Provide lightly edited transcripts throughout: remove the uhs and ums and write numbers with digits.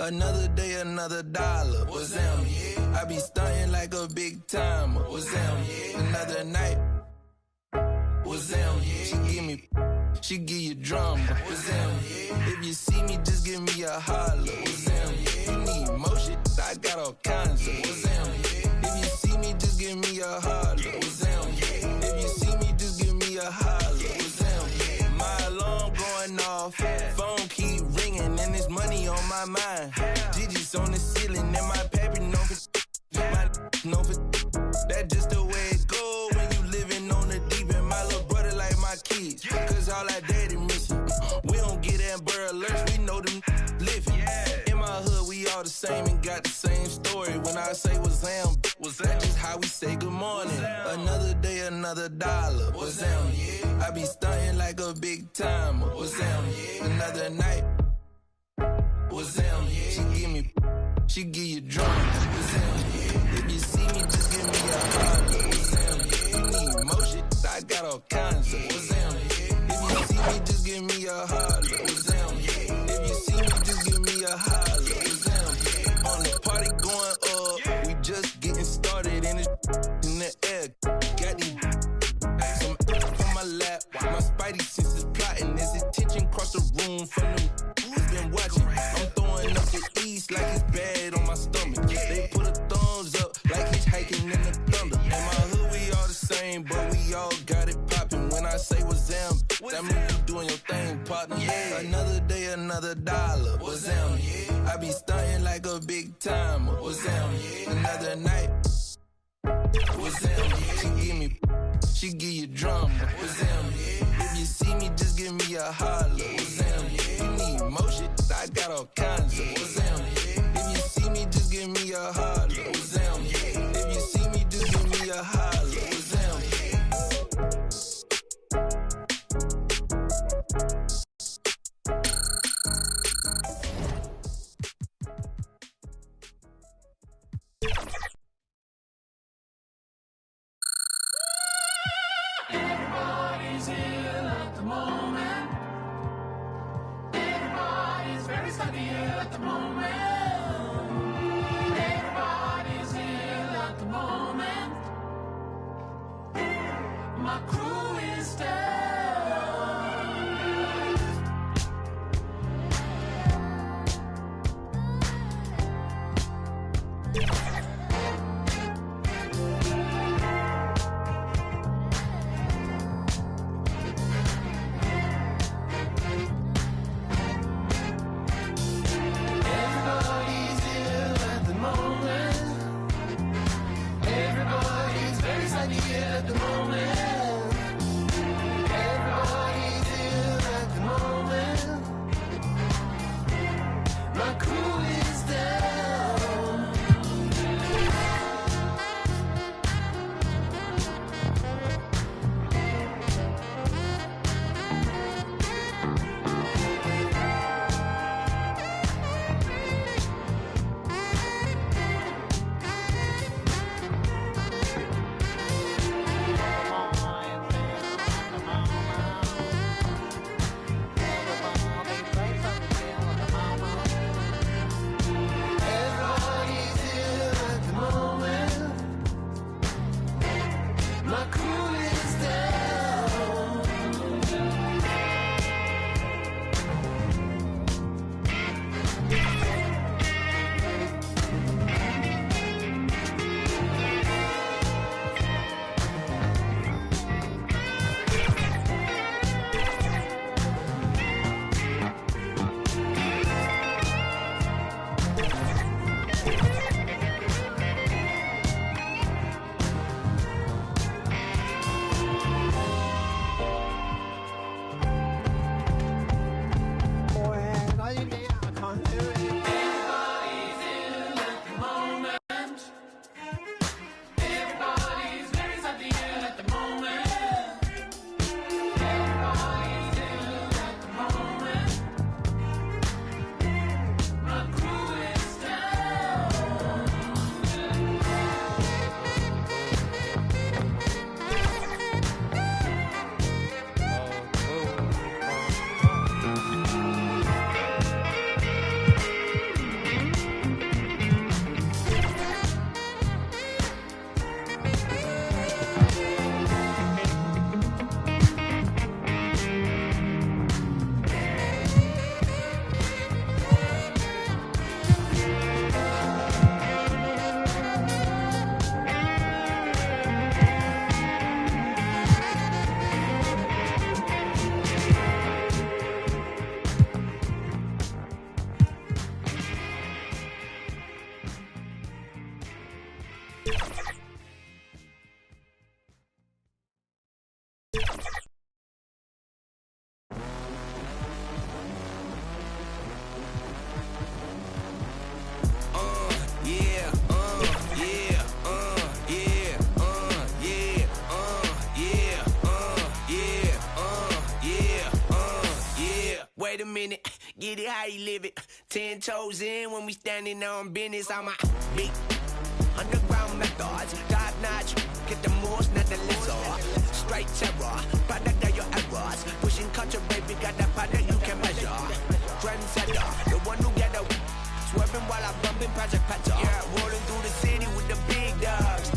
Another day, another dollar. What's them? Yeah. I be stunting like a big timer. What's them? Yeah. Another night. What's them? Yeah. She give you drama. What's them? Yeah. If you see me, just give me a holler. What's them? Yeah. You need motion? I got all kinds of. What's them? Yeah. If you see me, just give me a holler. What's them? Yeah. If you see me, just give me a holler. What's them? Yeah. My alarm going off. Phone keep ringing and there's money on my mind. Digits on the ceiling and my paper known for that just the way it go when you living on the deep end. My little brother like my kids, cause all our daddy missing. We don't get Amber Alerts, we know them living. In my hood, we all the same and got the same story. When I say what's them, that's just how we say good morning. Another day, another dollar. What's them? I be stunting like a big timer. What's them? Another night. What's them? She give you drama. What's them? If you see me, just give me a holler. What's them? You need motion? I got all kinds of. What's them? If you see me, just give me a holler. What's them? If you see me, just give me a holler. What's them? On the party going up, we just getting started in the air. Got these some on my lap. My spidey senses plotting. There's attention across the room from them who's been watching. I'm throwing up the east like it's bad on my stomach. They put a thumbs up like he's hiking in the thunder. In my hood, we all the same, but we all got it popping. When I say what's them, that mean you doing your thing, partner. Another day, another dollar. What's them? I be stunting like a big timer. What's them? Another night. What's them? She give you drama. What's them? If you see me, just give me a holler. What's them? You need motion? I got all kinds of. What's them? If you see me, just give me a holler. What's them? If you see me, just give me a holler. What's them? Everybody's ill at the moment. Everybody's very sunny at the moment. Everybody's ill at the moment. My crew is down. At the moment, everybody's ill at the moment. My crew is down. get it how you live it. 10 toes in when we standing on business. I'm a big underground methods, top notch. Get the most, not the lizard. Straight terror, product of your errors. Pushing culture, baby, got that product you can measure. Trendsetter, the one who get a swerving while I'm bumping Project Patcher. Yeah, rolling through the city with the big dogs.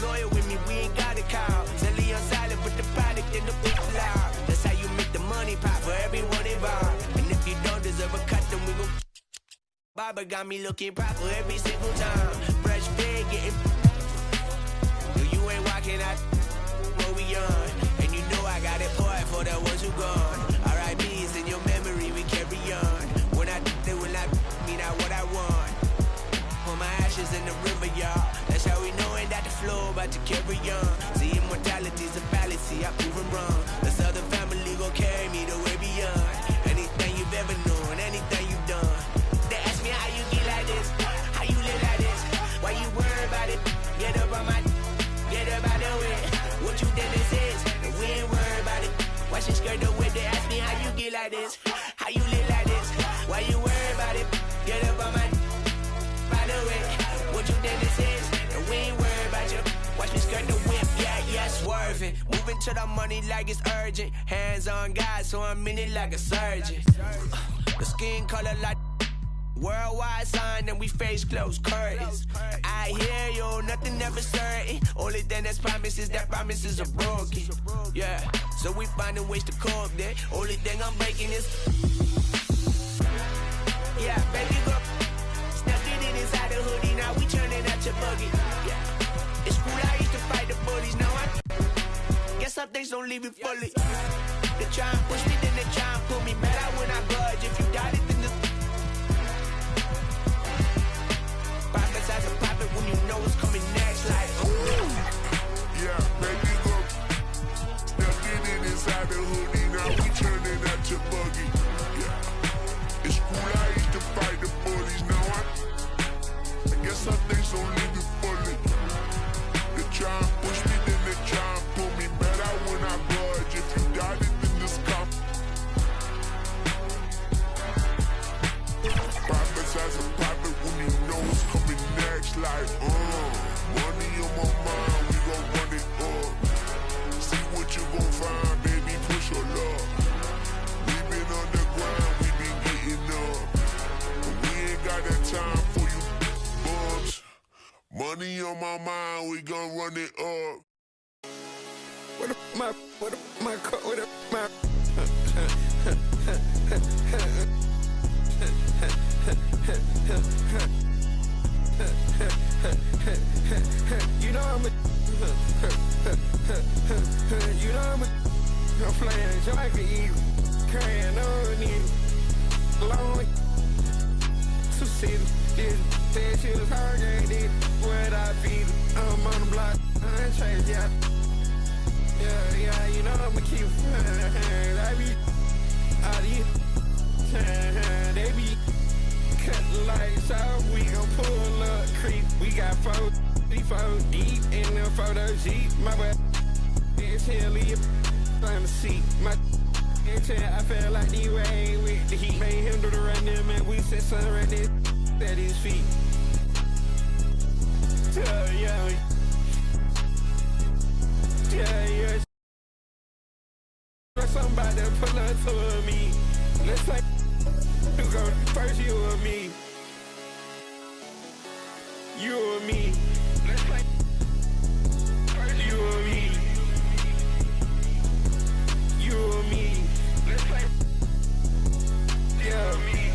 Loyal with me, we ain't got a call. Silly on silent, but the product in the big loud. That's how you make the money pop for everyone involved. And if you don't deserve a cut, then we gon' Baba got me looking proper every single time. Fresh big, getting no, you ain't walking out where we on. And you know I got it poured for the ones who gone. R.I.P. is in your memory, we carry on. When I do it, I mean out what I want. Put my ashes in the river, y'all. That's how we knowin' that the flow about to carry on. See, immortality's a fallacy, I prove it wrong. This other family gon' carry me the way beyond. Anything you've ever known, anything you've done. They ask me how you get like this, how you live like this. Why you worry about it? Get up on my, get up out the way. What you think this is? And we ain't worried about it. Watch your skirt the way they ask me how you get like this, how you live like this. Why you worry about it? Get up on my, by the way. What you think this is? And we ain't worried about you. Watch me skirt the whip, yeah, swerving. Moving to the money like it's urgent. Hands on God, so I'm in it like a surgeon. The skin color like worldwide sign, and we face closed curtains. I hear you, nothing ever certain. Only thing that's promised is that promises are broken. Yeah, so we finding ways to cope there. Only thing I'm breaking is, yeah, baby girl. Snuck it inside the hoodie, now we turning out your buggy. Yeah, it's cool, I used to fight the bullies, now I guess some things don't leave you fully. They try and push me, then they try and pull me back out when I budge. If you doubt it, then the profits as a profit when you know what's coming next, like, ooh. Yeah, baby, go. Snuck it inside the hoodie, now we turning out your buggy. Yeah, it's cool, I used to fight the bullies, now I guess some things don't leave you fully. They try and push me, then they try and pull me back out when I budge. If you doubt it, then this come. Profits as a profit when you know what's coming next, like, money on my mind, we gon' run it up. See what you gon' find, baby, push your luck. We been on the grind, we been getting up. And we ain't got that time for you bums. Money on my mind, we gon' run it up. What up, my you know I'm playing joint evil, carrying on it, long, 2 cities, this, that shit is hard, ain't it? What I feel, I'm on the block, I ain't changed, yeah, you know I'ma keep, I be, out here, they be cut the lights out, we gon' pull up creep. We got 4 deep in the photo Jeep. My butt is hilly on the seat. My I felt like the rain with the heat. Made him do the running, man. We said something right there at his feet. Yeah. Somebody pull up to me. Let's play. You go first, you or me. You or me. Let's play. First, you or me. You or me. Let's play. Yeah, me.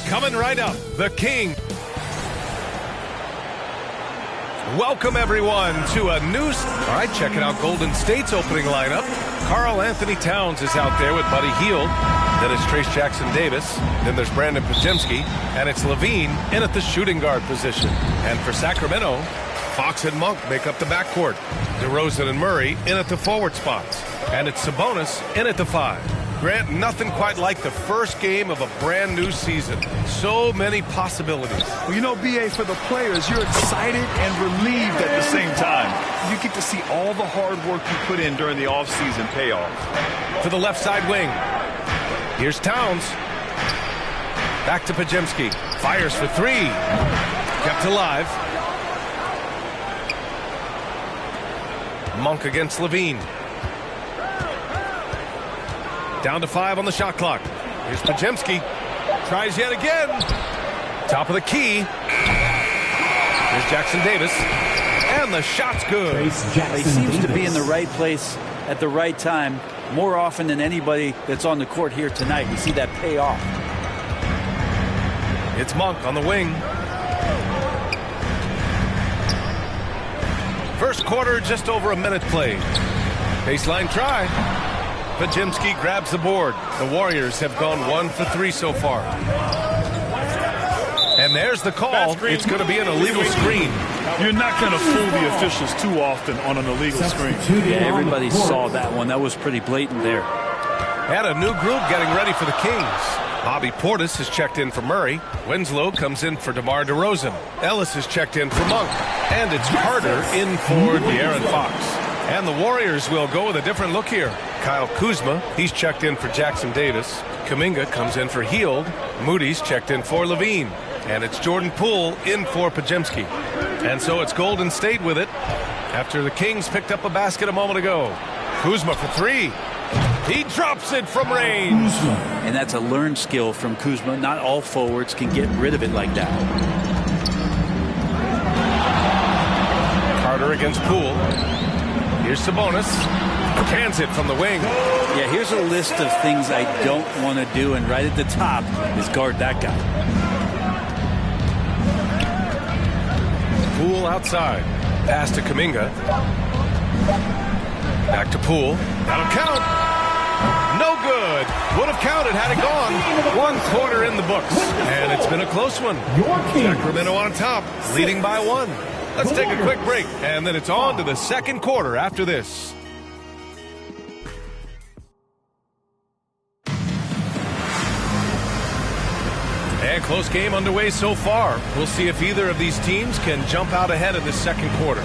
Coming right up, the King. Welcome, everyone, to a new... All right, checking out Golden State's opening lineup. Karl Anthony Towns is out there with Buddy Hield. Then it's Trayce Jackson-Davis. Then there's Brandon Podziemski. And it's LaVine in at the shooting guard position. And for Sacramento, Fox and Monk make up the backcourt. DeRozan and Murray in at the forward spots. And it's Sabonis in at the 5. Grant, nothing quite like the first game of a brand new season. So many possibilities. Well, you know, B.A., for the players, you're excited and relieved at the same time. You get to see all the hard work you put in during the offseason pay off. To the left side wing. Here's Towns. Back to Podziemski. Fires for 3. Kept alive. Monk against LaVine. Down to 5 on the shot clock. Here's Podziemski. Tries yet again. Top of the key. Here's Jackson-Davis. And the shot's good. He seems to be in the right place at the right time more often than anybody that's on the court here tonight. We see that pay off. It's Monk on the wing. First quarter, just over a minute played. Baseline try. Podziemski grabs the board. The Warriors have gone 1 for 3 so far. And there's the call. It's going to be an illegal screen. You're not going to fool the officials too often on an illegal screen. Yeah, everybody saw that one. That was pretty blatant there. And a new group getting ready for the Kings. Bobby Portis has checked in for Murray. Winslow comes in for DeMar DeRozan. Ellis has checked in for Monk. And it's Carter in for De'Aaron Fox. And the Warriors will go with a different look here. Kyle Kuzma, he's checked in for Jackson-Davis. Kuminga comes in for Hield. Moody's checked in for LaVine. And it's Jordan Poole in for Podziemski. And so it's Golden State with it after the Kings picked up a basket a moment ago. Kuzma for 3. He drops it from range. And that's a learned skill from Kuzma. Not all forwards can get rid of it like that. Carter against Poole. Here's Sabonis. Cans it from the wing. Yeah, here's a list of things I don't want to do, and right at the top is guard that guy. Poole outside. Pass to Kuminga. Back to Poole. That'll count. No good. Would have counted had it gone. 1 quarter in the books. And it's been a close one. Sacramento on top, leading by 1. Let's take a quick break, and then it's on to the second quarter after this. And close game underway so far. We'll see if either of these teams can jump out ahead in the second quarter.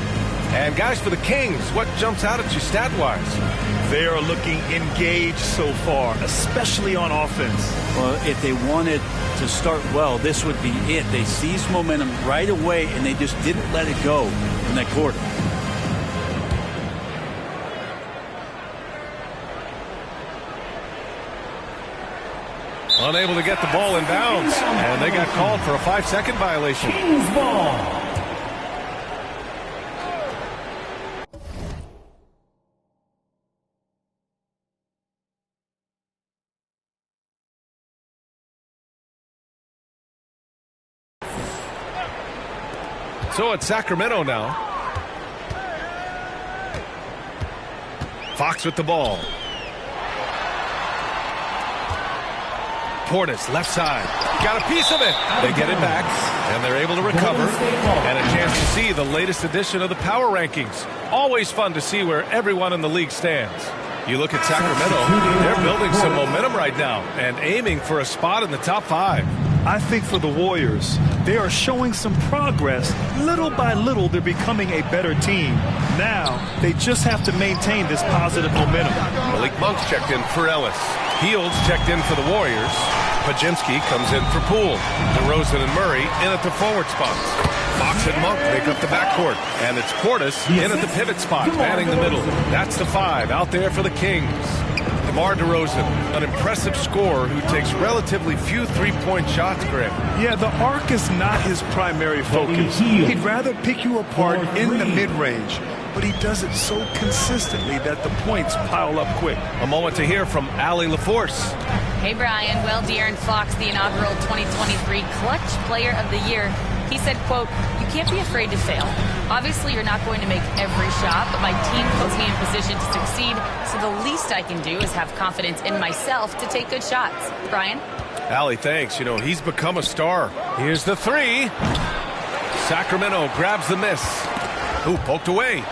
And guys, for the Kings, what jumps out at you stat-wise? They are looking engaged so far, especially on offense. Well, if they wanted to start well, this would be it. They seized momentum right away, and they just didn't let it go in that quarter. Unable to get the ball in bounds, and they got called for a 5-second violation. Kings ball. So it's Sacramento now. Fox with the ball. Portis, left side. Got a piece of it. They get it back, and they're able to recover. And a chance to see the latest edition of the power rankings. Always fun to see where everyone in the league stands. You look at Sacramento, they're building some momentum right now and aiming for a spot in the top 5. I think for the Warriors, they are showing some progress. Little by little, they're becoming a better team. Now, they just have to maintain this positive momentum. Malik Monk's checked in for Ellis. Hield's checked in for the Warriors. Podziemski comes in for Poole. DeRozan and Murray in at the forward spots. Fox and Monk make up the backcourt. And it's Portis in at the pivot spot, manning the middle. That's the 5 out there for the Kings. DeMar DeRozan, an impressive scorer who takes relatively few three-point shots, Greg. Yeah, the arc is not his primary focus. He'd rather pick you apart in the mid-range, but he does it so consistently that the points pile up quick. A moment to hear from Allie LaForce. Hey, Brian. Well, De'Aaron Fox, the inaugural 2023 Clutch Player of the Year, he said, quote, "You can't be afraid to fail. Obviously, you're not going to make every shot, but my team puts me in position to succeed, so the least I can do is have confidence in myself to take good shots." Brian? Allie, thanks. You know, he's become a star. Here's the three. Sacramento grabs the miss. Ooh, poked away.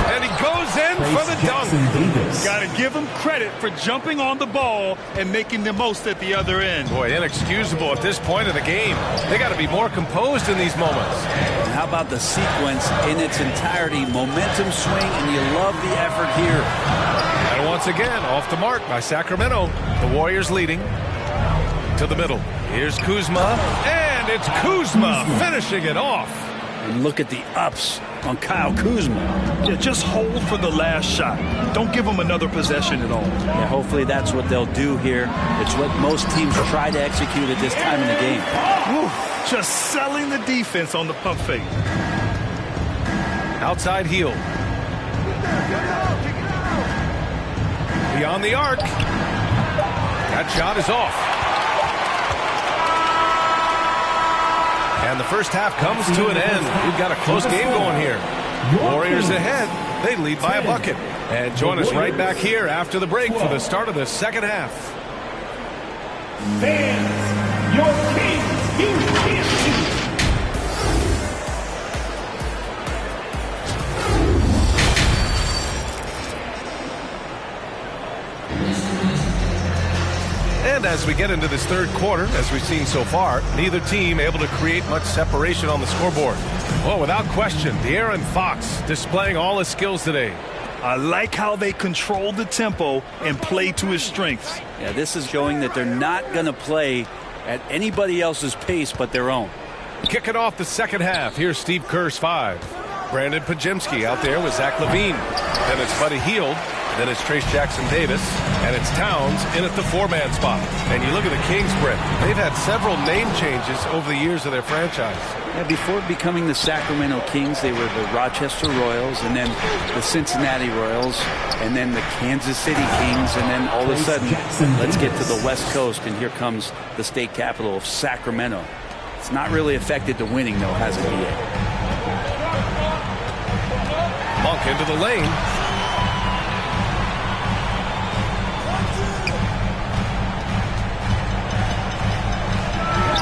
And he goes in for the dunk. Got to give him credit for jumping on the ball and making the most at the other end. Boy, inexcusable at this point of the game. They got to be more composed in these moments. And how about the sequence in its entirety? Momentum swing, and you love the effort here. And once again, off the mark by Sacramento. The Warriors leading to the middle. Here's Kuzma, and it's Kuzma finishing it off. And look at the ups on Kyle Kuzma. Yeah, just hold for the last shot. Don't give him another possession at all. Yeah, hopefully that's what they'll do here. It's what most teams try to execute at this time in the game. Woo, just selling the defense on the pump fake. Outside heel. Beyond the arc. That shot is off. And the first half comes to an end. We've got a close game going here. Warriors ahead. They lead by a bucket. And join us right back here after the break for the start of the second half. Fans, your Kings UPMC. And as we get into this third quarter, as we've seen so far, neither team able to create much separation on the scoreboard. Well, without question, De'Aaron Fox displaying all his skills today. I like how they control the tempo and play to his strengths. Yeah, this is showing that they're not going to play at anybody else's pace but their own. Kicking off the second half, here's Steve Kerr's 5. Brandon Podziemski out there with Zach LaVine. Then it's Buddy Hield. Then it's Trace Jackson-Davis, and it's Towns in at the 4-man spot. And you look at the Kings, Brett. They've had several name changes over the years of their franchise. Yeah, before becoming the Sacramento Kings, they were the Rochester Royals, and then the Cincinnati Royals, and then the Kansas City Kings, and then all of a sudden, let's get to the West Coast, and here comes the state capital of Sacramento. It's not really affected the winning, though, has it yet? Monk into the lane.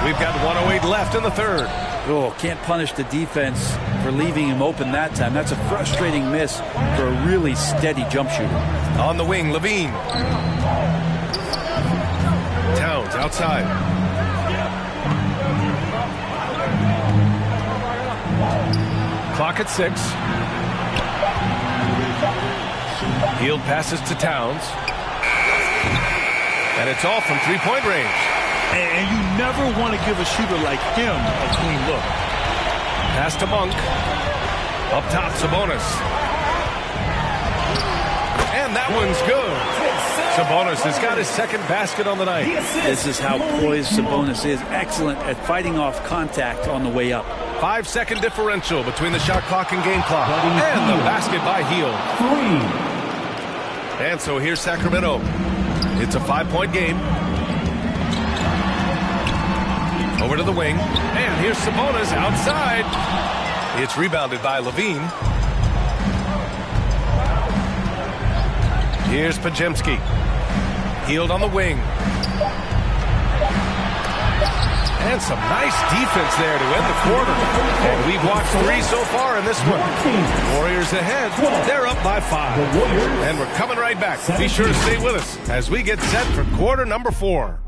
We've got 1:08 left in the third. Oh, can't punish the defense for leaving him open that time. That's a frustrating miss for a really steady jump shooter. On the wing, LaVine. Towns outside. Clock at 6. Hield passes to Towns. And it's all from three-point range. And you never want to give a shooter like him a clean look. Pass to Monk. Up top, Sabonis. And that one's good. Sabonis has got his second basket on the night. This is how poised Sabonis is. Excellent at fighting off contact on the way up. 5-second differential between the shot clock and game clock. And the basket by Hield. And so here's Sacramento. It's a 5-point game. Over to the wing. And here's Sabonis outside. It's rebounded by LaVine. Here's Podziemski. Hield on the wing. And some nice defense there to end the quarter. And we've watched 3 so far in this one. Warriors ahead. They're up by 5. And we're coming right back. Be sure to stay with us as we get set for quarter number 4.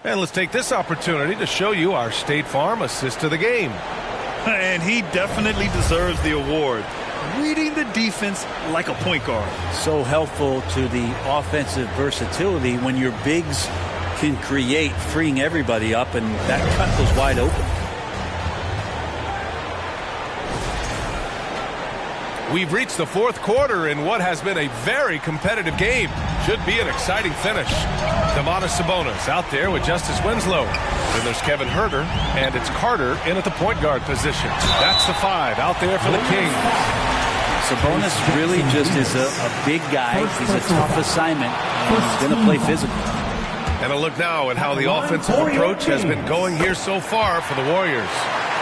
And let's take this opportunity to show you our State Farm assist to the game. And he definitely deserves the award. Reading the defense like a point guard. So helpful to the offensive versatility when your bigs can create, freeing everybody up, and that cut was wide open. We've reached the fourth quarter in what has been a very competitive game. Should be an exciting finish. Domantas Sabonis out there with Justice Winslow. Then there's Kevin Huerter, and it's Carter in at the point guard position. That's the 5 out there for the Kings. Sabonis really just is a big guy. He's a tough assignment. He's going to play physical. And a look now at how the offensive approach has been going here so far for the Warriors.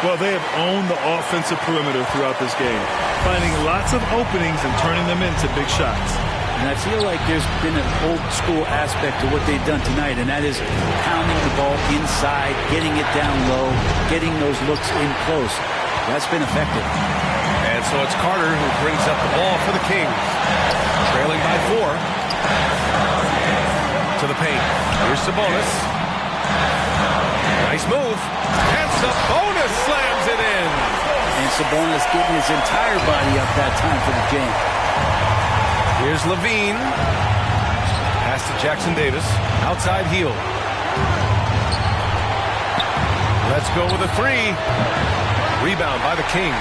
Well, they have owned the offensive perimeter throughout this game, finding lots of openings and turning them into big shots. And I feel like there's been an old-school aspect to what they've done tonight, and that is pounding the ball inside, getting it down low, getting those looks in close. That's been effective. And so it's Carter who brings up the ball for the Kings. Trailing by 4. To the paint. Here's Sabonis. Nice move. And Sabonis slams it in. And Sabonis getting his entire body up that time for the jam. Here's Levine. Pass to Jackson Davis. Outside heel. Let's go with a 3. Rebound by the Kings.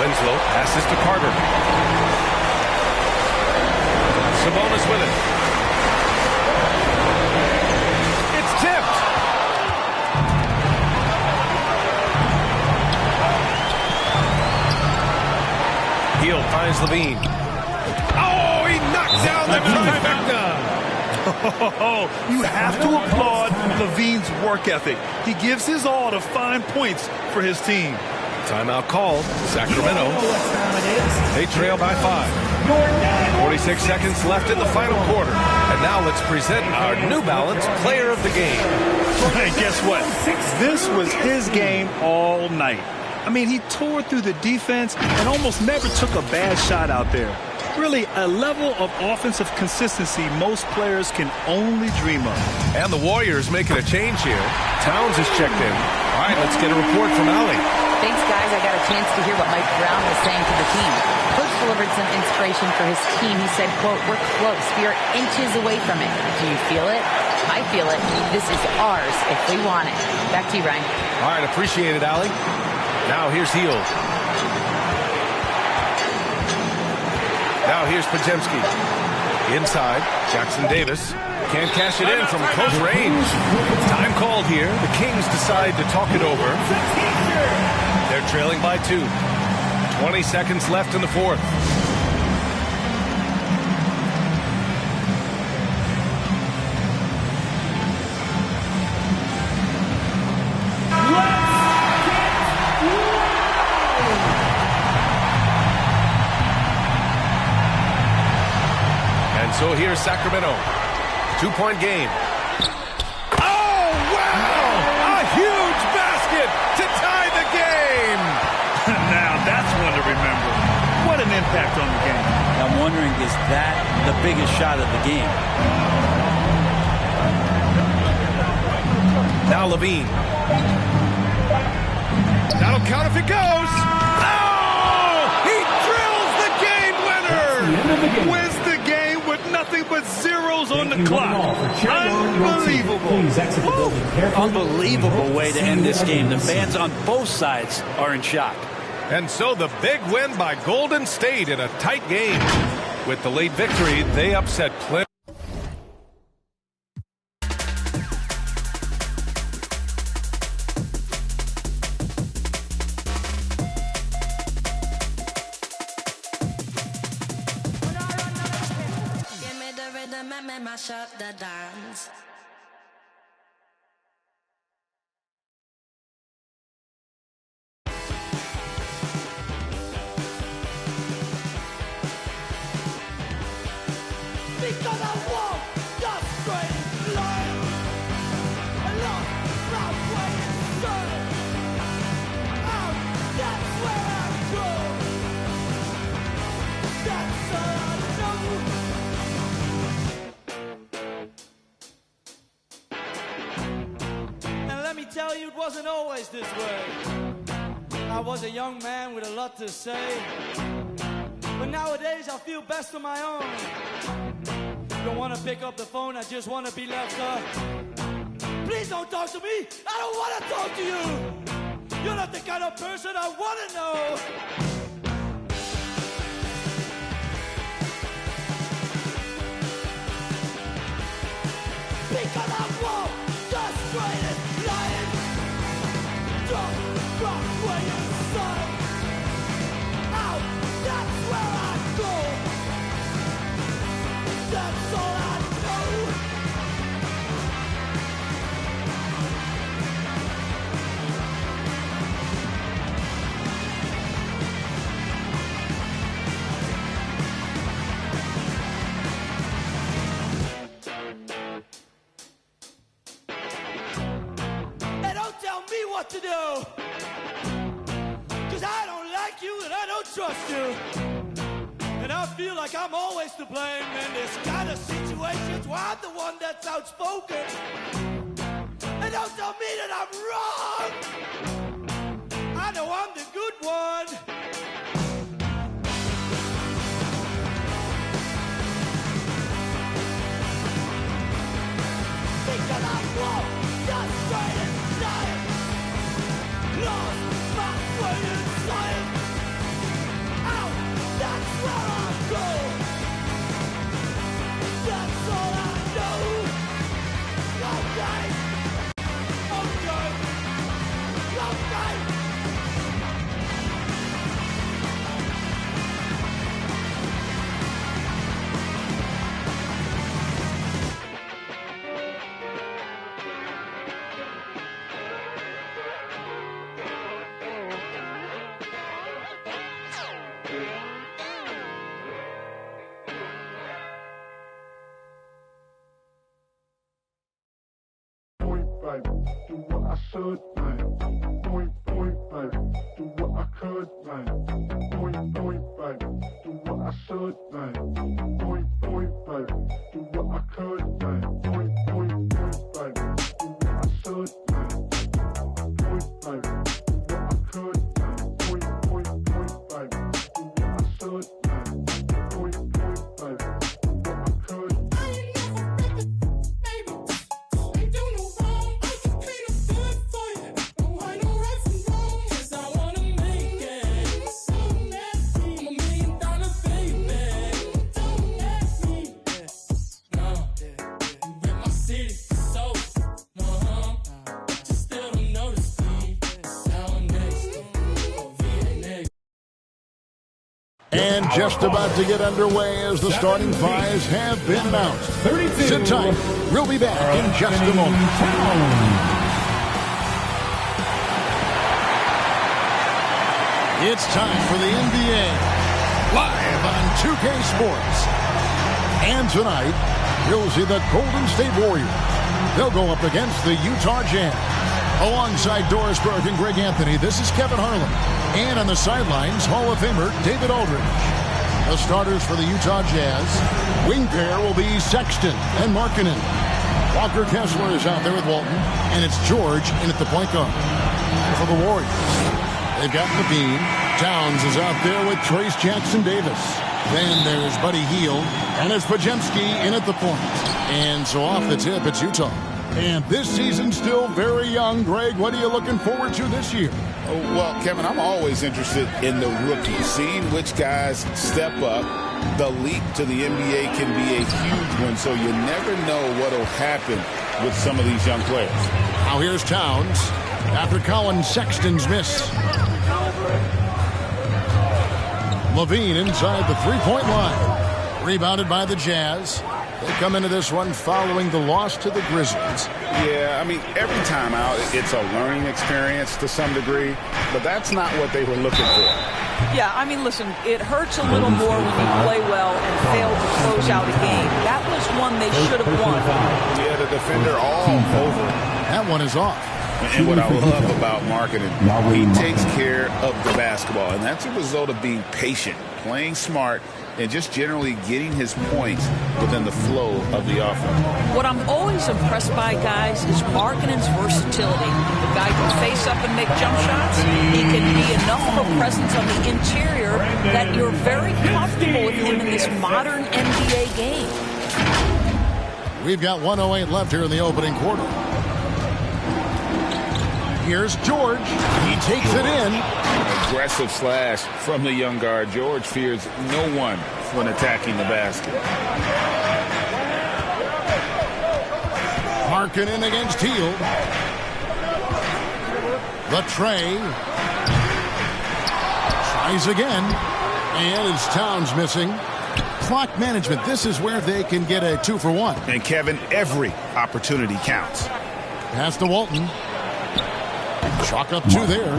Winslow passes to Carter. Sabonis with it. It's tipped. Hield finds Levine. Oh, he knocked down the trifecta. You have to applaud Levine's work ethic. He gives his all to find points for his team. Timeout called. Sacramento. They trail by 5. 46 seconds left in the final quarter. And now let's present our New Balance Player of the Game. Hey, guess what? This was his game all night. I mean, he tore through the defense and almost never took a bad shot out there. Really, a level of offensive consistency most players can only dream of. And the Warriors making a change here. Towns is checked in. All right, let's get a report from Allie. Thanks, guys. I got a chance to hear what Mike Brown was saying to the team. Coach delivered some inspiration for his team. He said, quote, "We're close. We are inches away from it. Do you feel it? I feel it. This is ours if we want it." Back to you, Ryan. All right, appreciate it, Allie. Now here's Hield. Now here's Podziemski. Inside, Jackson Davis. Can't cash it in from close range. Time called here. The Kings decide to talk it over. They're trailing by 2. 20 seconds left in the fourth. And so here's Sacramento. 2-point game. Oh, wow! A huge basket to tie the game! Now, that's one to remember. What an impact on the game. I'm wondering, is that the biggest shot of the game? Now Levine. That'll count if it goes. Oh! He drills the game winner! Wins the game with nothing but zeros on the clock. Unbelievable. Unbelievable way to end this game. The fans on both sides are in shock. And so the big win by Golden State in a tight game. With the late victory, they upset Plymouth. Give me the rhythm and make my shut the dance. Because I walk the straight line. I lost my way inside. That's where I go. That's all I know. And let me tell you, it wasn't always this way. I was a young man with a lot to say. But nowadays I feel best on my own. Don't wanna pick up the phone, I just wanna be left up. Please don't talk to me, I don't wanna talk to you. You're not the kind of person I want to know. Because I want the straightest line. Don't rock where you son. Out, that's where I go. That's all I know. What to do, cause I don't like you and I don't trust you, and I feel like I'm always to blame in this kind of situations where I'm the one that's outspoken, and don't tell me that I'm wrong. I know I'm the good one. Because I want the straightest line. Lost my way inside. Out, that's where I go. That's all I know. Okay. baby, do what I should, man. Point, baby, do what I could, man. Point, baby, do what I should, man. Point, baby, do what I could, man. Point, baby, do what I should, man. Point, baby, do what I could, man. Point, baby, do what I should, man. Point, baby, do what I could. And just about to get underway as the starting fives have been announced. Sit tight. We'll be back in just a moment. It's time for the NBA, live on 2K Sports. And tonight, you'll see the Golden State Warriors. They'll go up against the Utah Jazz. Alongside Doris Burke and Greg Anthony, this is Kevin Harlan. And on the sidelines, Hall of Famer David Aldridge. The starters for the Utah Jazz. Wing pair will be Sexton and Markkanen. Walker Kessler is out there with Walton. And it's George in at the point guard. For the Warriors, they've got Levine. Towns is out there with Trace Jackson Davis. Then there's Buddy Hield. And it's Podziemski in at the point. And so off the tip, it's Utah. And this season's still very young. Greg, what are you looking forward to this year? Well, Kevin, I'm always interested in the rookies, seeing which guys step up. The leap to the NBA can be a huge one, so you never know what will happen with some of these young players. Now here's Towns after Colin Sexton's miss. Levine inside the three-point line. Rebounded by the Jazz. They come into this one following the loss to the Grizzlies. Yeah, I mean, every time out, it's a learning experience to some degree, but that's not what they were looking for. Yeah, I mean, listen, it hurts a little more when you play well and fail to close out a game. That was one they should have won. Yeah, the defender all over. That one is off. And what I love about Markkanen, he takes care of the basketball, and that's a result of being patient, playing smart, and just generally getting his points within the flow of the offense. What I'm always impressed by, guys, is Markkanen's versatility. The guy can face up and make jump shots. He can be enough of a presence on the interior that you're very comfortable with him in this modern NBA game. We've got 1:08 left here in the opening quarter. Here's George. He takes it in. Aggressive slash from the young guard. George fears no one when attacking the basket. Markkanen against Hield. The tray. Tries again. And it's Towns missing. Clock management. This is where they can get a 2-for-1. And Kevin, every opportunity counts. Pass to Walton. Chalk up 2 there.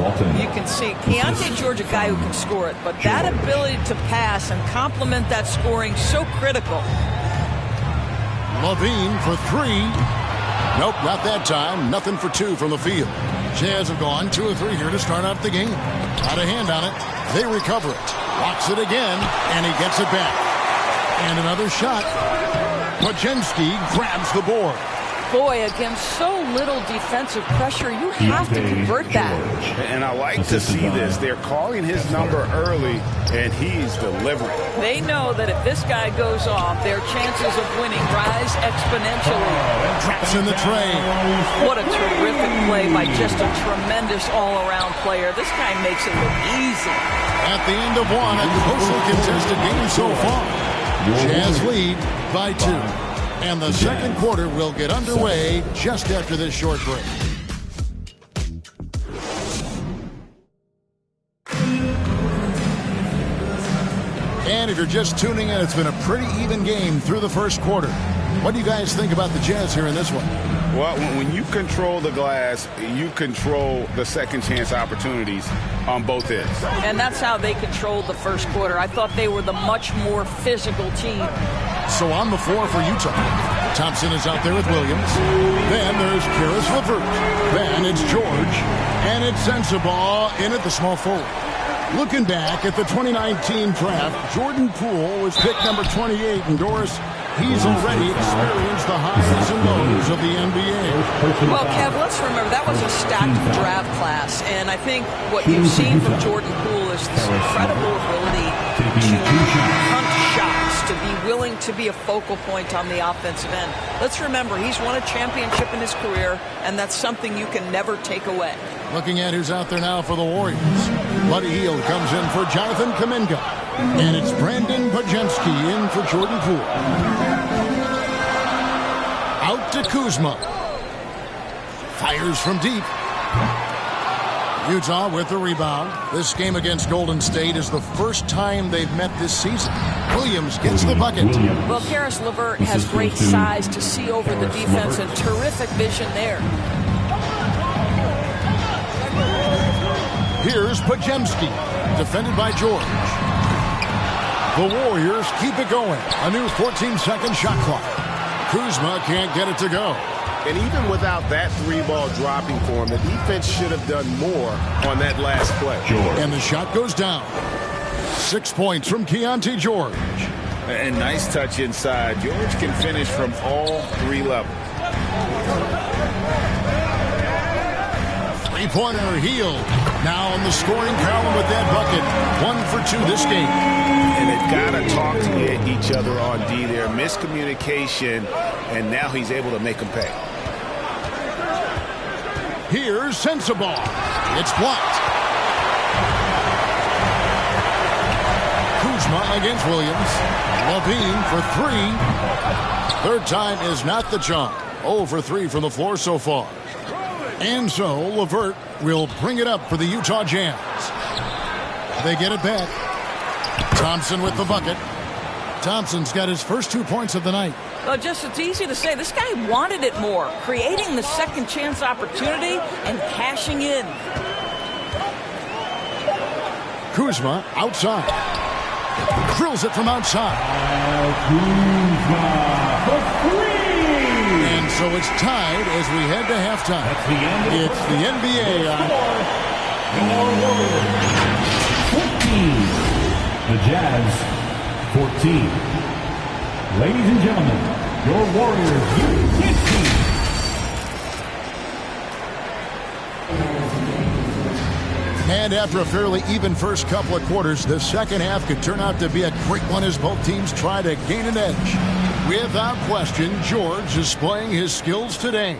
You can see Keontae George, a guy who can score it, but that ability to pass and complement that scoring so critical. Levine for 3. Nope, not that time. Nothing for 2 from the field. Jazz have gone 2 of 3 here to start out the game. Got a hand on it. They recover it. Walks it again, and he gets it back. And another shot. Podziemski grabs the board. Boy, against so little defensive pressure, you have to convert that. And I like to see this. They're calling his number early, and he's delivering. They know that if this guy goes off, their chances of winning rise exponentially. Drops in the tray. What a terrific play by just a tremendous all-around player. This guy makes it look easy. At the end of 1, a closely contested game so far. Jazz lead by 2. And the second quarter will get underway just after this short break. And if you're just tuning in, it's been a pretty even game through the first quarter. What do you guys think about the Jazz here in this one? Well, when you control the glass, you control the second chance opportunities on both ends. And that's how they controlled the first quarter. I thought they were the much more physical team. So on the floor for Utah, Thompson is out there with Williams. Then there's Caris LeVert. Then it's George. And it's Sensabaugh in at the small forward. Looking back at the 2019 draft, Jordan Poole was picked number 28. And Doris, he's already experienced the highs and lows of the NBA. Well, Kev, let's remember that was a stacked draft class. And I think what you've seen from Jordan Poole is this incredible ability to hunt shots, to be willing to be a focal point on the offensive end. Let's remember, he's won a championship in his career, and that's something you can never take away. Looking at who's out there now for the Warriors. Buddy Hield comes in for Jonathan Kuminga. And it's Brandon Podziemski in for Jordan Poole. Out to Kuzma. Fires from deep. Utah with the rebound. This game against Golden State is the first time they've met this season. Williams gets the bucket. Well, Caris LeVert has great size to see over the defense and terrific vision there. Here's Podziemski, defended by George. The Warriors keep it going. A new 14-second shot clock. Kuzma can't get it to go. And even without that 3-ball dropping for him, the defense should have done more on that last play. And the shot goes down. 6 points from Keontae George. And nice touch inside. George can finish from all 3 levels. Three-pointer Hield. Now in the scoring column with that bucket. 1 for 2 this game. And they've got to talk to each other on D there. Miscommunication, and now he's able to make them pay. Here's Sensabaugh. It's blocked. Kuzma against Williams. Levine for 3. Third time is not the charm. 0 for 3 from the floor so far. And so LeVert will bring it up for the Utah Jazz. They get it back. Thompson with the bucket. Thompson's got his first 2 points of the night. Well, just it's easy to say. This guy wanted it more, creating the second chance opportunity and cashing in. Kuzma outside. Drills it from outside. And so it's tied as we head to halftime. It's the NBA on 14. The Jazz 14. Ladies and gentlemen, your Warriors 15. And after a fairly even first couple of quarters, the second half could turn out to be a great one as both teams try to gain an edge. Without question, George is displaying his skills today.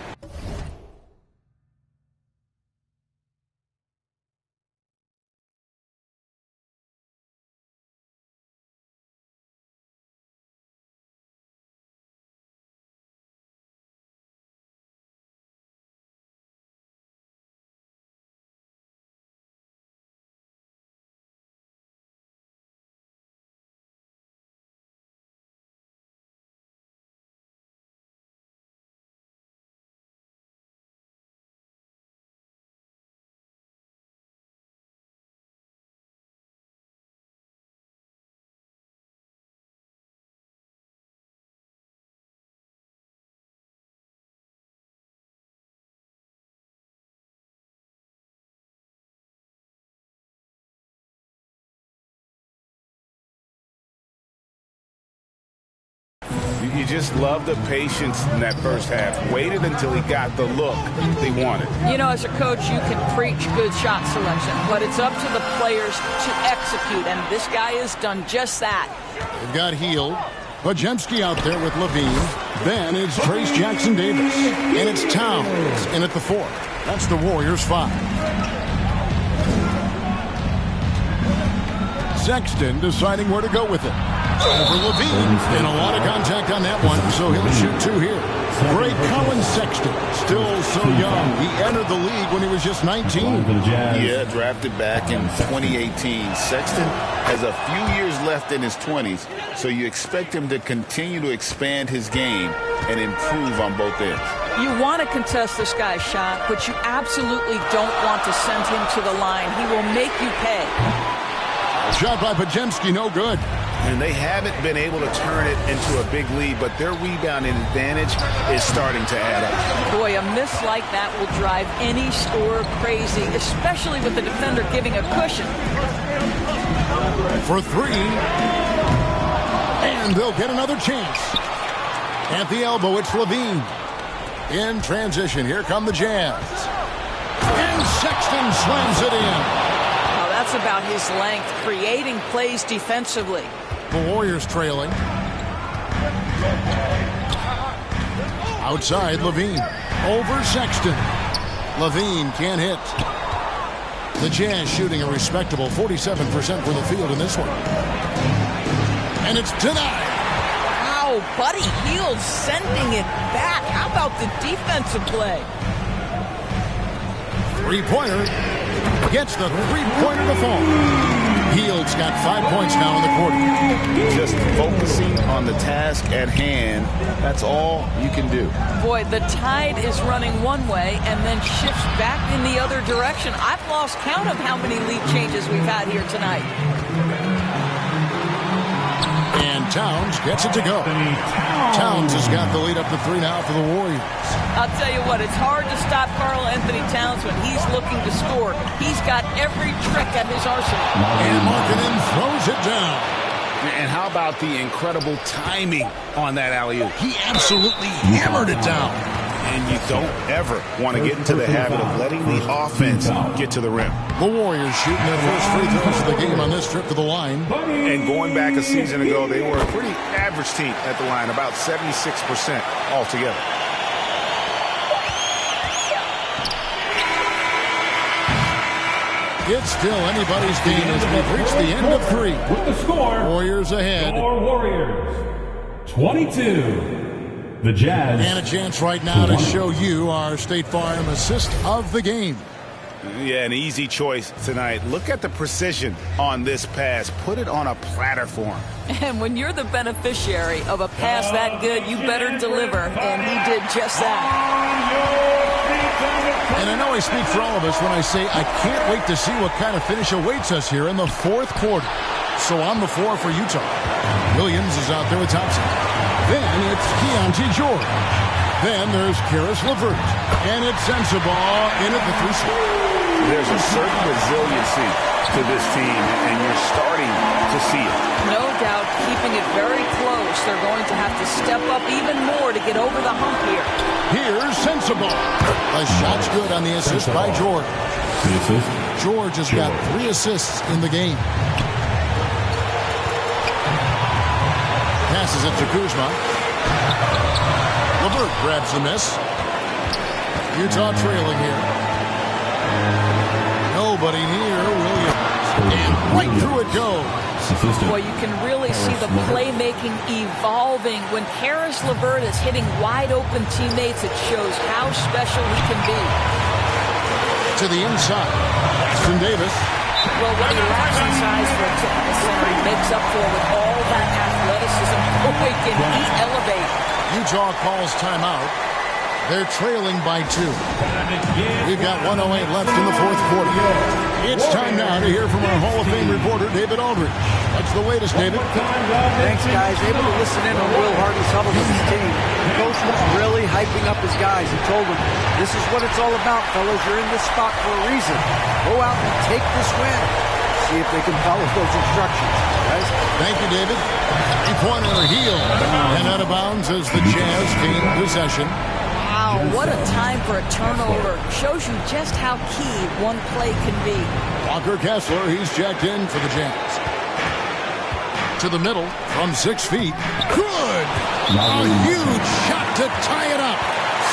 You just love the patience in that first half. Waited until he got the look they wanted. You know, as a coach, you can preach good shot selection, but it's up to the players to execute, and this guy has done just that. They've got Hield. Podziemski out there with Levine. Then it's Trace Jackson Davis. And it's Towns in at the 4th. That's the Warriors 5. Sexton deciding where to go with it. Over Levine. And a lot of contact on that one, so he'll shoot 2 here. Great Colin Sexton. Still so young. He entered the league when he was just 19. Yeah, drafted back in 2018. Sexton has a few years left in his 20s, so you expect him to continue to expand his game and improve on both ends. You want to contest this guy's shot, but you absolutely don't want to send him to the line. He will make you pay. Shot by Podziemski, no good. And they haven't been able to turn it into a big lead, but their rebounding advantage is starting to add up. Boy, a miss like that will drive any scorer crazy, especially with the defender giving a cushion. For 3. And they'll get another chance. At the elbow, it's Levine. In transition, here come the Jazz. And Sexton slams it in. Oh, that's about his length, creating plays defensively. The Warriors trailing. Outside, Levine. Over Sexton. Levine can't hit. The Jazz shooting a respectable 47% from the field in this one. And it's denied. Wow, Buddy Hield sending it back. How about the defensive play? Three-pointer. Gets the three-pointer to fall. Hield's got 5 points now in the quarter. Just focusing on the task at hand. That's all you can do. Boy, the tide is running one way and then shifts back in the other direction. I've lost count of how many lead changes we've had here tonight. And Towns gets it to go. Towns has got the lead up to 3 now for the Warriors. I'll tell you what, it's hard to stop Karl Anthony Towns when he's looking to score. He's got every trick at his arsenal. And Markkanen throws it down. And how about the incredible timing on that alley-oop? He absolutely hammered it down. And you don't ever want to get into the habit of letting the offense get to the rim. The Warriors shooting their first free throws of the game on this trip to the line. And going back a season ago, they were a pretty average team at the line, about 76% altogether. It's still anybody's game as we've reached the end of 3. With the score, Warriors ahead. Warriors 22. The Jazz. And a chance right now to show you our State Farm assist of the game. Yeah, an easy choice tonight. Look at the precision on this pass. Put it on a platter for him. And when you're the beneficiary of a pass that good, you better deliver. And he did just that. And I know I speak for all of us when I say I can't wait to see what kind of finish awaits us here in the 4th quarter. So on the floor for Utah, Williams is out there with Thompson. Then it's Keontae George. Then there's Caris LeVert. And it's Sensabaugh in at the 3 spot. There's a certain resiliency to this team, and you're starting to see it. No doubt, keeping it very close. They're going to have to step up even more to get over the hump here. Here's Sensabaugh. A shot's good on the assist by George. George has got 3 assists in the game. Passes it to Kuzma. LeVert grabs the miss. Utah trailing here. Nobody near Williams. And right through it goes. Boy, you can really see the playmaking evolving. When Caris LeVert is hitting wide-open teammates, it shows how special he can be. To the inside. Austin Davis. Well, what he lacks in size for a typical center, he makes up for with all that athleticism. Boy, can he elevate. Utah calls timeout. They're trailing by 2. We've got 1:08 left in the 4th quarter. It's time now to hear from our Hall of Fame reporter, David Aldridge. What's the latest, David? Thanks, guys. Able to listen in on Will Hardy's huddle with his team. The coach was really hyping up his guys and told them, this is what it's all about, fellas. You're in this spot for a reason. Go out and take this win. See if they can follow those instructions. Thank you, David. Three-pointer heel. And out of bounds as the Jazz gain possession. Wow, what a time for a turnover. Shows you just how key one play can be. Walker Kessler, he's checked in for the Jazz. To the middle from 6 feet. Good! A huge shot to tie it up.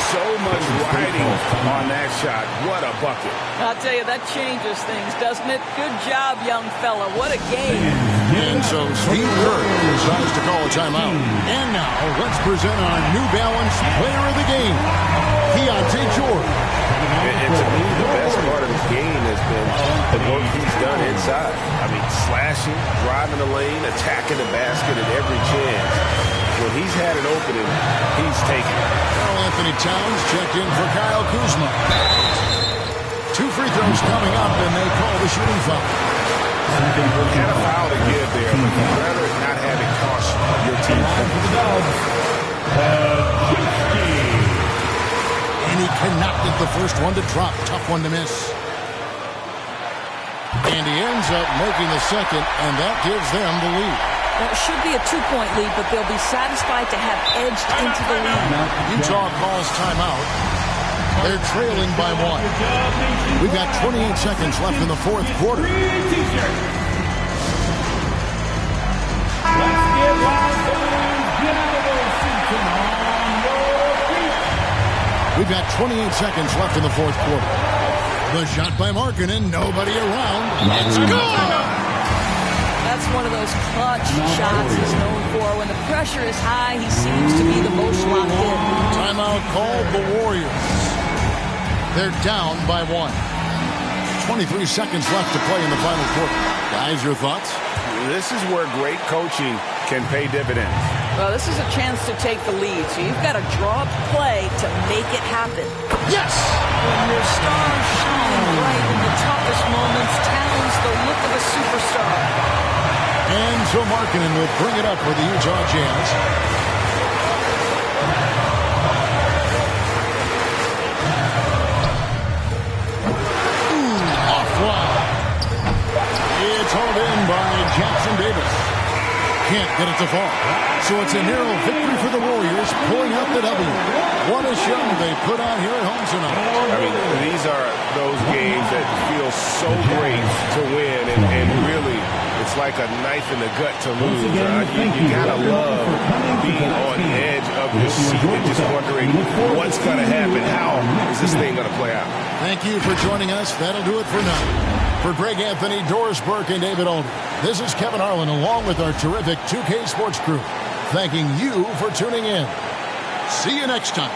So much riding on that shot. What a bucket. I'll tell you, that changes things, doesn't it? Good job, young fella. What a game. And so Steve Kerr decides to call a timeout. And now let's present our New Balance player of the game, Keontae George. And to me, the best part of his game has been the work he's done inside. I mean, slashing, driving the lane, attacking the basket at every chance. When he's had an opening, he's taken it. Anthony Towns checked in for Kyle Kuzma. 2 free throws coming up, and they call the shooting foul. Had a foul to give there, but you'd rather not have it cost your team. And he cannot get the first one to drop. Tough one to miss. And he ends up making the second, and that gives them the lead. Well, it should be a 2-point lead, but they'll be satisfied to have edged into the lead. Utah calls timeout. They're trailing by 1. We've got 28 seconds left in the fourth quarter. We've got 28 seconds left in the fourth quarter. The shot by Markkanen, nobody around. It's good! That's one of those clutch shots he's known for. When the pressure is high, he seems to be the most locked in. Timeout called the Warriors. They're down by 1. 23 seconds left to play in the final quarter. Guys, your thoughts? This is where great coaching can pay dividends. Well, this is a chance to take the lead, so you've got to draw up play to make it happen. Yes! When your stars shine bright in the toughest moments, Towns the look of a superstar. And so Markkanen will bring it up for the Utah Jazz. Offline. It's hauled in by Jackson Davis. Can't get it to fall. So it's a narrow victory for the Warriors, pulling out the W. What a show they put on here at home tonight. I mean, these are those games that feel so great to win, and really, it's like a knife in the gut to lose. You gotta love being on the edge of your seat and just wondering what's gonna happen. How is this thing gonna play out? Thank you for joining us. That'll do it for now. For Greg Anthony, Doris Burke, and David Olney, this is Kevin Harlan along with our terrific 2K Sports crew, thanking you for tuning in. See you next time.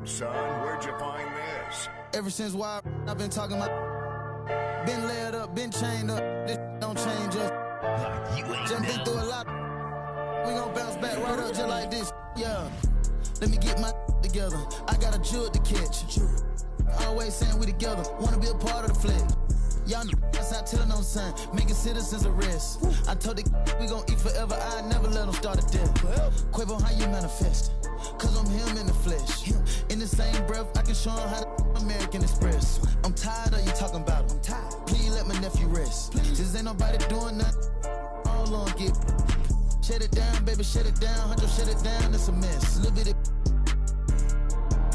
Son, where'd you find this? Ever since why I've been talking about, been laid up, been chained up. This don't change us. Just been through a lot. We gon' bounce back right up just like this. Yeah. Let me get my together. I got a jewel to catch. Always saying we together. Wanna be a part of the flex. Y'all know I tell them, son, making citizens a risk. I told the we gon' eat forever, I never let them start a death. Quavo, how you manifest? Cause I'm him in the flesh. In the same breath, I can show him how to American Express. I'm tired of you talking about him. Please let my nephew rest. This ain't nobody doing nothing. All on get. Shut it down, baby, shut it down. Huncho, shut it down, it's a mess. Little bit of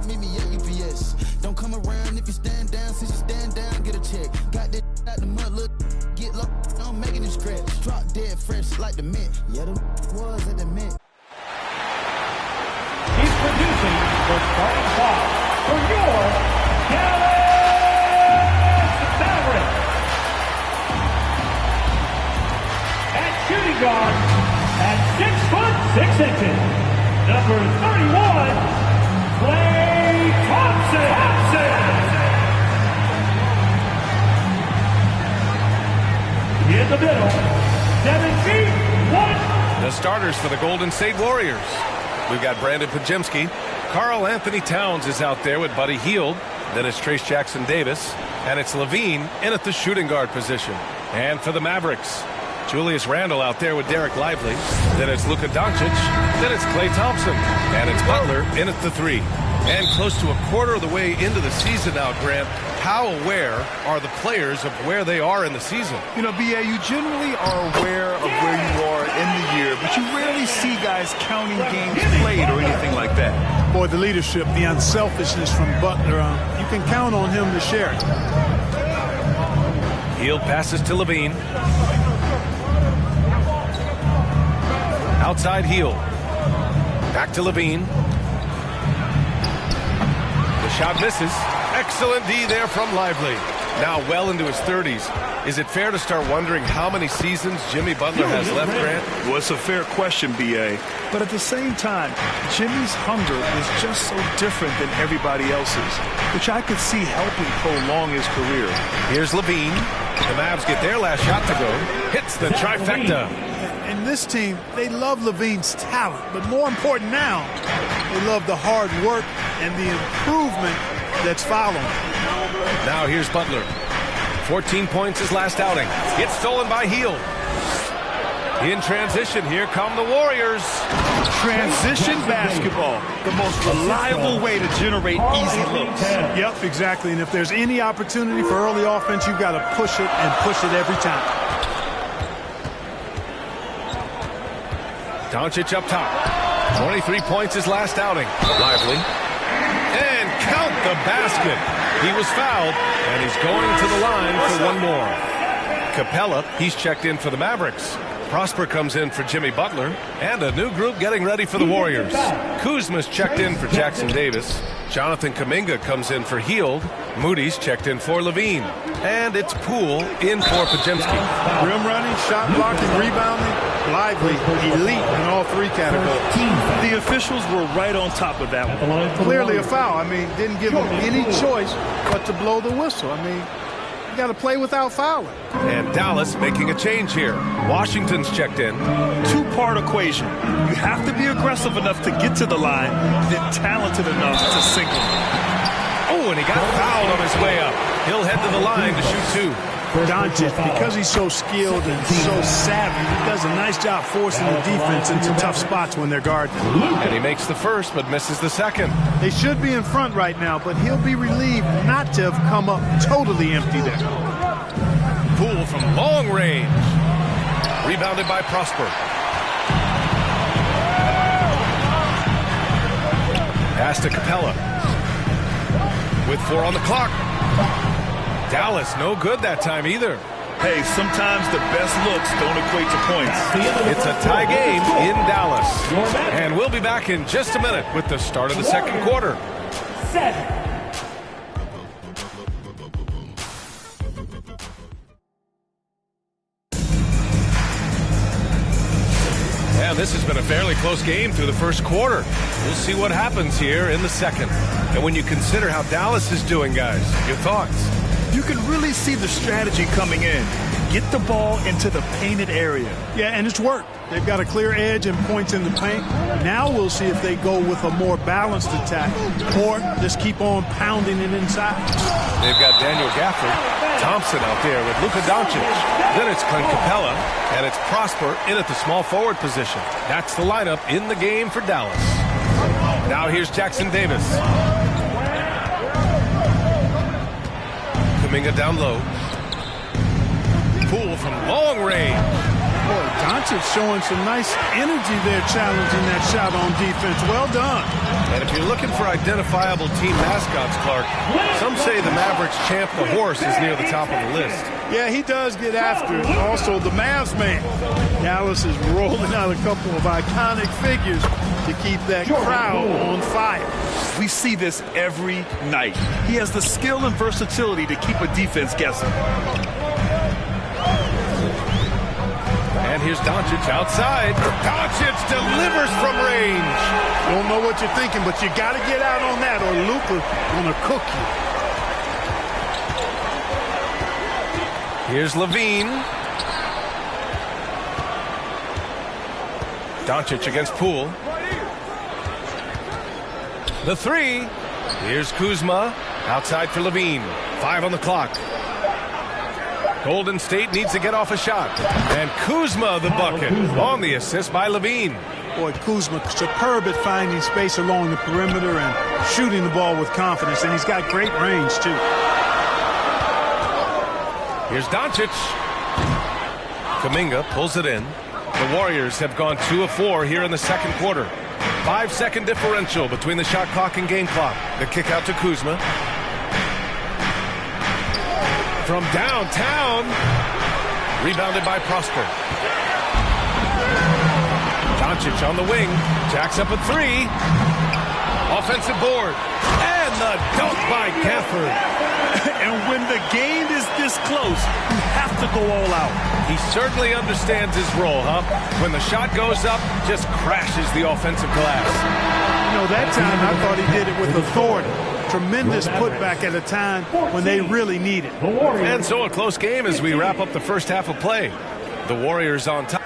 meet me at UPS. Don't come around if you stand down. Since you stand down, get a check. Got that out the mud, look, get low. I'm making it scratch. Drop dead fresh like the mint. Yeah, the was at the mint. He's producing the starting five for your Dallas Mavericks. At shooting guard, at 6'6", number 31. Klay Thompson. In the middle, 7 feet, 1. The starters for the Golden State Warriors. We've got Brandon Podziemski. Karl Anthony Towns is out there with Buddy Hield. Then it's Trayce Jackson-Davis. And it's LaVine in at the shooting guard position. And for the Mavericks, Julius Randle out there with Derek Lively. Then it's Luka Doncic. Then it's Klay Thompson. And it's Butler in at the 3. And close to a quarter of the way into the season now, Grant, how aware are the players of where they are in the season? You know, B.A., you generally are aware of where you are in the year, but you rarely see guys counting games played or anything like that. Boy, the leadership, the unselfishness from Butler, you can count on him to share it. Hield passes to LaVine. Outside Hield. Back to LaVine. The shot misses. Excellent D there from Lively. Now well into his 30s. Is it fair to start wondering how many seasons Jimmy Butler has left, Grant? Well, it's a fair question, B.A. But at the same time, Jimmy's hunger is just so different than everybody else's, which I could see helping prolong his career. Here's LaVine. The Mavs get their last shot to go. Hits the trifecta. And this team, they love LaVine's talent, but more important now, they love the hard work and the improvement that's following. Now here's Butler. 14 points his last outing. Gets stolen by Hield. In transition, here come the Warriors. Transition basketball, the most reliable way to generate easy looks. Yep, exactly. And if there's any opportunity for early offense, you've got to push it and push it every time. Doncic up top. 23 points his last outing. Lively. And count the basket. He was fouled, and he's going to the line for one more. Capella, he's checked in for the Mavericks. Prosper comes in for Jimmy Butler, and a new group getting ready for the Warriors. Kuzma's checked in for Jackson-Davis. Jonathan Kuminga comes in for Hield. Moody's checked in for LaVine. And it's Poole in for Podziemski. Rim running, shot blocking, rebounding, Lively, elite in all three categories. The officials were right on top of that one. Clearly a foul. I mean, didn't give him any choice but to blow the whistle. I mean, you got to play without fouling. And Dallas making a change here. Washington's checked in. Two-part equation. You have to be aggressive enough to get to the line, then talented enough to sink it. Oh, and he got fouled on his way up. He'll head to the line to shoot 2. Doncic, because he's so skilled and so savvy, he does a nice job forcing the defense into tough spots when they're guarding. And he makes the first, but misses the second. They should be in front right now, but he'll be relieved not to have come up totally empty there. Poole from long range. Rebounded by Prosper. Pass to Capella. With 4 on the clock. Dallas, no good that time either. Hey, sometimes the best looks don't equate to points. It's a tie game in Dallas. And we'll be back in just a minute with the start of the second quarter. And this has been a fairly close game through the first quarter. We'll see what happens here in the second. And when you consider how Dallas is doing, guys, your thoughts? You can really see the strategy coming in. Get the ball into the painted area. Yeah, and it's worked. They've got a clear edge and points in the paint. Now we'll see if they go with a more balanced attack or just keep on pounding it inside. They've got Daniel Gafford Thompson out there with Luka Doncic. Then it's Clint Capella, and it's Prosper in at the small forward position. That's the lineup in the game for Dallas. Now here's Jackson Davis. Kuminga down low. Poole from long range. Boy, Doncic showing some nice energy there, challenging that shot on defense. Well done. And if you're looking for identifiable team mascots, Clark, some say the Mavericks champ, the horse, is near the top of the list. Yeah, he does get after it. Also, the Mavs man. Dallas is rolling out a couple of iconic figures to keep that crowd on fire. We see this every night. He has the skill and versatility to keep a defense guessing. And here's Doncic outside. Doncic delivers from range. Don't know what you're thinking, but you got to get out on that or Luka gonna cook you. Here's Levine. Doncic against Poole. The three. Here's Kuzma. Outside for Levine. 5 on the clock. Golden State needs to get off a shot. And Kuzma the bucket on the assist by Levine. Boy, Kuzma superb at finding space along the perimeter and shooting the ball with confidence. And he's got great range, too. Here's Doncic. Kuminga pulls it in. The Warriors have gone 2 of 4 here in the second quarter. 5-second differential between the shot clock and game clock. The kick out to Kuzma. From downtown. Rebounded by Prosper. Doncic on the wing. Jacks up a 3. Offensive board. And the dunk by Gafford. And when the game is this close, you have to go all out. He certainly understands his role, huh? When the shot goes up, just crashes the offensive glass. You know, that time I thought he did it with authority. Tremendous putback at a time when they really need it. And so a close game as we wrap up the first half of play. The Warriors on top.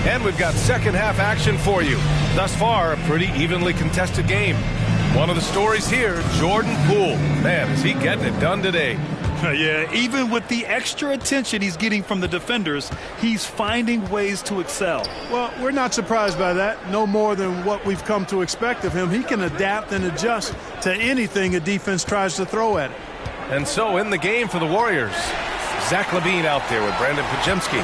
And we've got second half action for you. Thus far, a pretty evenly contested game. One of the stories here, Jordan Poole. Man, is he getting it done today. Yeah, even with the extra attention he's getting from the defenders, he's finding ways to excel. Well, we're not surprised by that. No more than what we've come to expect of him. He can adapt and adjust to anything a defense tries to throw at him. And so in the game for the Warriors, Zach LaVine out there with Brandon Podziemski.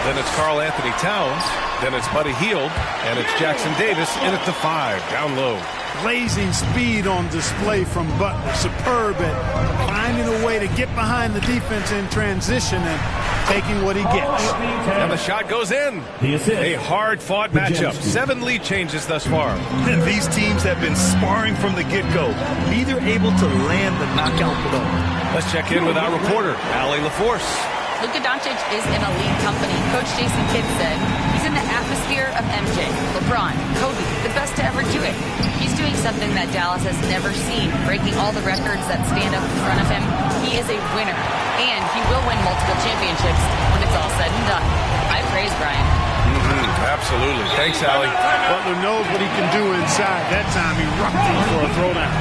Then it's Karl Anthony Towns. Then it's Buddy Hield. And it's Jackson Davis in at the 5, down low. Blazing speed on display from Butler. Superb at finding a way to get behind the defense in transition and taking what he gets. And the shot goes in. A hard-fought matchup. 7 lead changes thus far. And these teams have been sparring from the get-go. Neither able to land the knockout blow. Let's check in with our reporter, Allie LaForce. Luka Doncic is in elite company. Coach Jason Kidd said he's in the atmosphere of MJ, LeBron, Kobe, the best to ever do it. He's doing something that Dallas has never seen, breaking all the records that stand up in front of him. He is a winner, and he will win multiple championships when it's all said and done. I praise Brian. Absolutely. Thanks, Allie. Butler knows what he can do inside. That time he rocked him for a throwdown.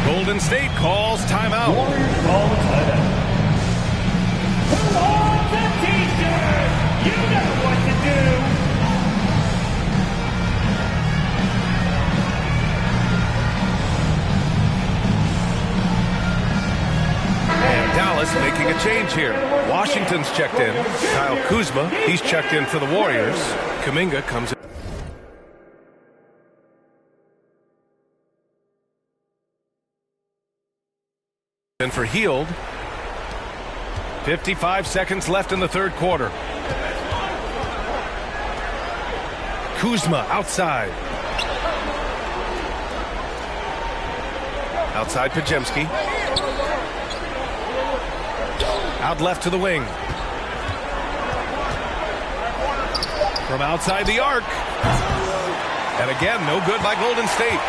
Golden State calls timeout. Warriors call timeout. Put on the t-shirt. You know what to do. And Dallas making a change here. Washington's checked in. Kyle Kuzma, he's checked in for the Warriors. Kuminga comes in. And for Hield, 55 seconds left in the third quarter. Kuzma outside. Outside Podziemski. Out left to the wing. From outside the arc. And again, no good by Golden State.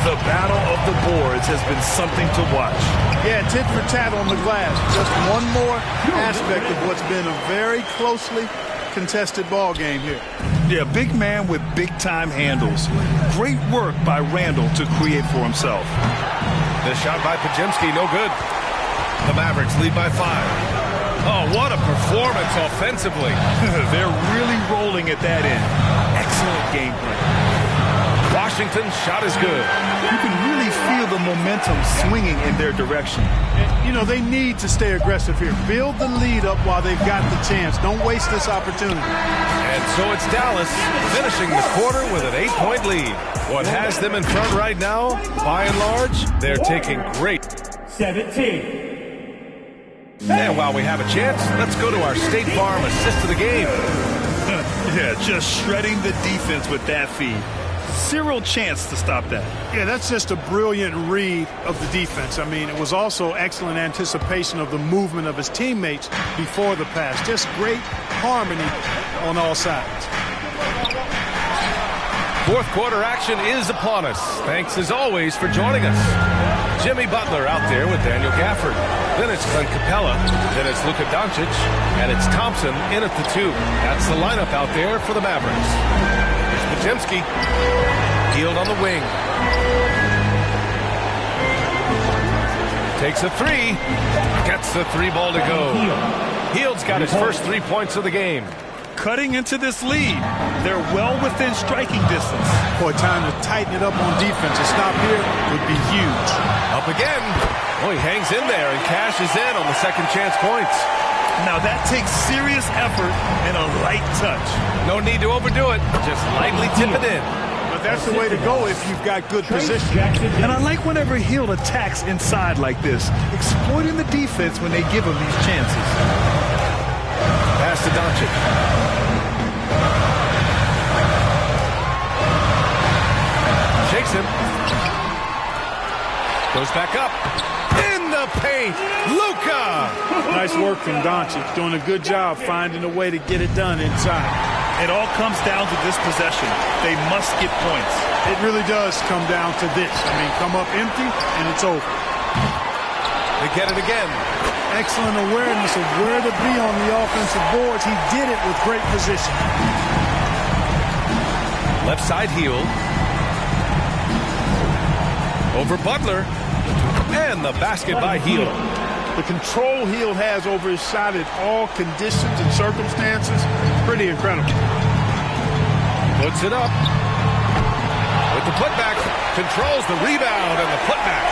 The battle of the boards has been something to watch. Yeah, tit for tat on the glass. Just one more aspect of what's been a very closely contested ball game here. Yeah, big man with big-time handles. Great work by Randall to create for himself. The shot by Podziemski, no good. The Mavericks lead by 5. Oh, what a performance offensively. They're really rolling at that end. Excellent game plan. Washington's shot is good. You can really feel the momentum swinging in their direction. You know, they need to stay aggressive here. Build the lead up while they've got the chance. Don't waste this opportunity. And so it's Dallas finishing the quarter with an 8-point lead. What has them in front right now, by and large, they're taking great. 17. And while we have a chance, let's go to our State Farm assist of the game. Yeah, just shredding the defense with that feed. Zero chance to stop that. Yeah, that's just a brilliant read of the defense. I mean, it was also excellent anticipation of the movement of his teammates before the pass. Just great harmony on all sides. Fourth quarter action is upon us. Thanks as always for joining us. Jimmy Butler out there with Daniel Gafford. Then it's Clint Capella. Then it's Luka Doncic. And it's Thompson in at the 2. That's the lineup out there for the Mavericks. Here's Podziemski. Hield on the wing. Takes a 3. Gets the 3 ball to go. Hield's got his first 3 points of the game. Cutting into this lead. They're well within striking distance. Boy, time to tighten it up on defense. A stop here would be huge. Up again. Oh, he hangs in there and cashes in on the second chance points. Now that takes serious effort and a light touch. No need to overdo it. Just lightly tip it in. But that's the way to go if you've got good position. And I like whenever Hield attacks inside like this, exploiting the defense when they give him these chances. Pass to Doncic. Shakes him. Goes back up. In the paint. Luka! Nice work from Doncic. Doing a good job finding a way to get it done inside. It all comes down to this possession. They must get points. It really does come down to this. I mean, come up empty, and it's over. They get it again. Excellent awareness of where to be on the offensive boards. He did it with great position. Left side Hield. Over Butler. And the basket by Hield. The control Hield has over his shot in all conditions and circumstances, pretty incredible. Puts it up. With the putback. Controls the rebound and the putback.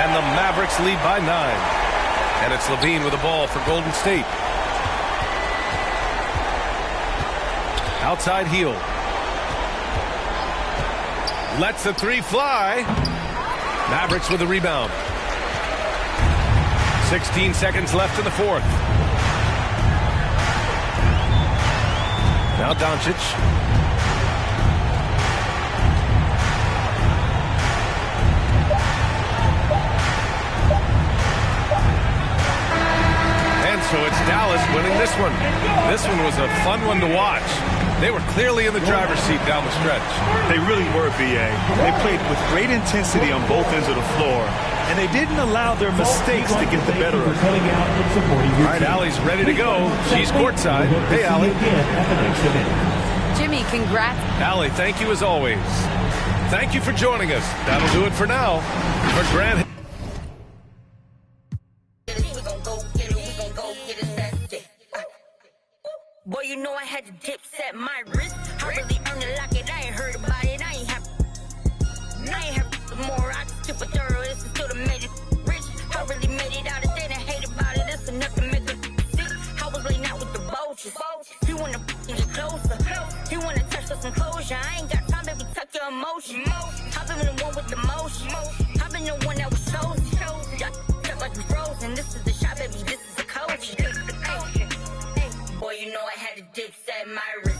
And the Mavericks lead by 9. And it's Levine with the ball for Golden State. Outside Hield. Lets the 3 fly. Mavericks with the rebound. 16 seconds left in the fourth. Now Doncic. So it's Dallas winning this one. This one was a fun one to watch. They were clearly in the driver's seat down the stretch. They really were, B.A. They played with great intensity on both ends of the floor, and they didn't allow their mistakes to get the better of them. All right, Allie's ready to go. She's courtside. Hey, Allie. Jimmy, congrats. Allie, thank you as always. Thank you for joining us. That'll do it for now. For Grant. Boy, you know I had to dip set my wrist. I really earned it like it. I ain't heard about it. I ain't have more. I just tip a thorough. This is still the made it rich. I really made it out of there and hate about it. That's enough to make it sick. I was laying out with the vultures. He wanna get closer. He wanna touch for some closure. I ain't got time, baby. Tuck your emotion. I've been the one with the motion. I've been the one that was chosen. Felt like we frozen. This is the shot, baby. This is the coach. Boy, you know I had to dip set my wrist.